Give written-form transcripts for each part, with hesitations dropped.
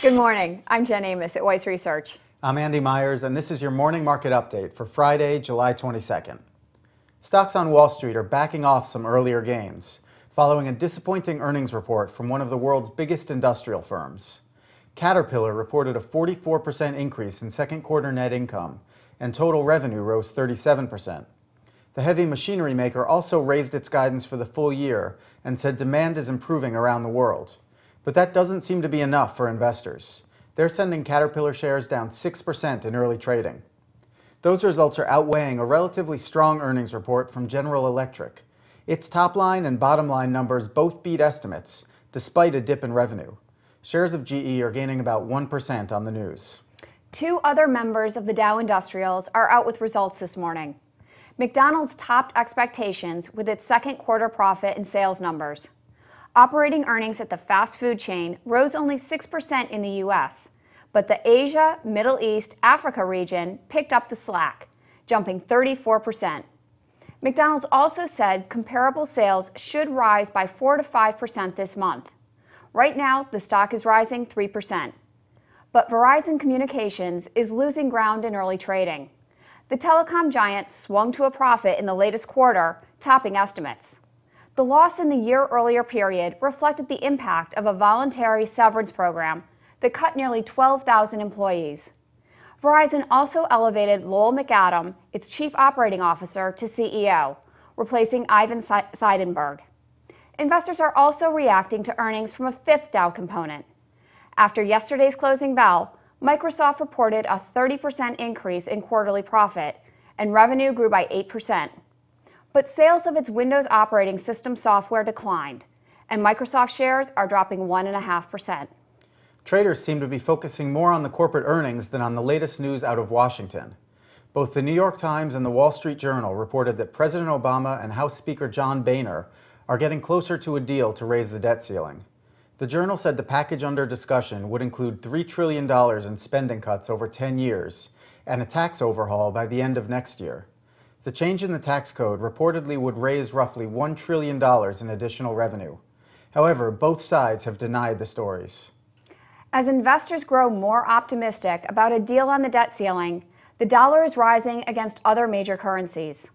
Good morning. I'm Jen Amos at Weiss Research. I'm Andy Myers, and this is your morning market update for Friday, July 22nd. Stocks on Wall Street are backing off some earlier gains, following a disappointing earnings report from one of the world's biggest industrial firms. Caterpillar reported a 44% increase in second quarter net income, and total revenue rose 37%. The heavy machinery maker also raised its guidance for the full year and said demand is improving around the world. But that doesn't seem to be enough for investors. They're sending Caterpillar shares down 6% in early trading. Those results are outweighing a relatively strong earnings report from General Electric. Its top line and bottom line numbers both beat estimates, despite a dip in revenue. Shares of GE are gaining about 1% on the news. Two other members of the Dow Industrials are out with results this morning. McDonald's topped expectations with its second quarter profit and sales numbers. Operating earnings at the fast food chain rose only 6% in the U.S., but the Asia, Middle East, Africa region picked up the slack, jumping 34%. McDonald's also said comparable sales should rise by 4 to 5% this month. Right now, the stock is rising 3%. But Verizon Communications is losing ground in early trading. The telecom giant swung to a profit in the latest quarter, topping estimates. The loss in the year-earlier period reflected the impact of a voluntary severance program that cut nearly 12,000 employees. Verizon also elevated Lowell McAdam, its chief operating officer, to CEO, replacing Ivan Seidenberg. Investors are also reacting to earnings from a fifth Dow component. After yesterday's closing bell, Microsoft reported a 30% increase in quarterly profit, and revenue grew by 8%. But sales of its Windows operating system software declined, and Microsoft shares are dropping 1.5%. Traders seem to be focusing more on the corporate earnings than on the latest news out of Washington. Both the New York Times and the Wall Street Journal reported that President Obama and House Speaker John Boehner are getting closer to a deal to raise the debt ceiling. The Journal said the package under discussion would include $3 trillion in spending cuts over 10 years and a tax overhaul by the end of next year. The change in the tax code reportedly would raise roughly $1 trillion in additional revenue. However, both sides have denied the stories. As investors grow more optimistic about a deal on the debt ceiling, the dollar is rising against other major currencies.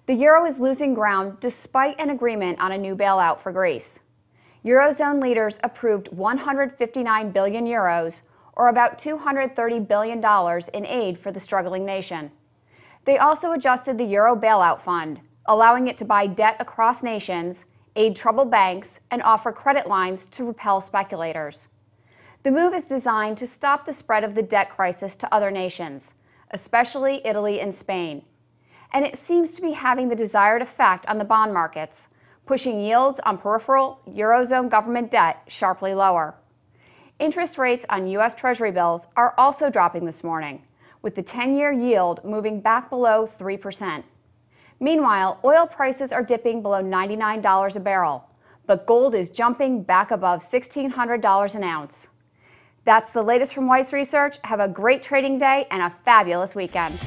The euro is losing ground despite an agreement on a new bailout for Greece. Eurozone leaders approved 159 billion euros, or about $230 billion in aid for the struggling nation. They also adjusted the Euro Bailout Fund, allowing it to buy debt across nations, aid troubled banks, and offer credit lines to repel speculators. The move is designed to stop the spread of the debt crisis to other nations, especially Italy and Spain. And it seems to be having the desired effect on the bond markets, pushing yields on peripheral Eurozone government debt sharply lower. Interest rates on U.S. Treasury bills are also dropping this morning, with the 10-year yield moving back below 3%. Meanwhile, oil prices are dipping below $99 a barrel, but gold is jumping back above $1,600 an ounce. That's the latest from Weiss Research. Have a great trading day and a fabulous weekend.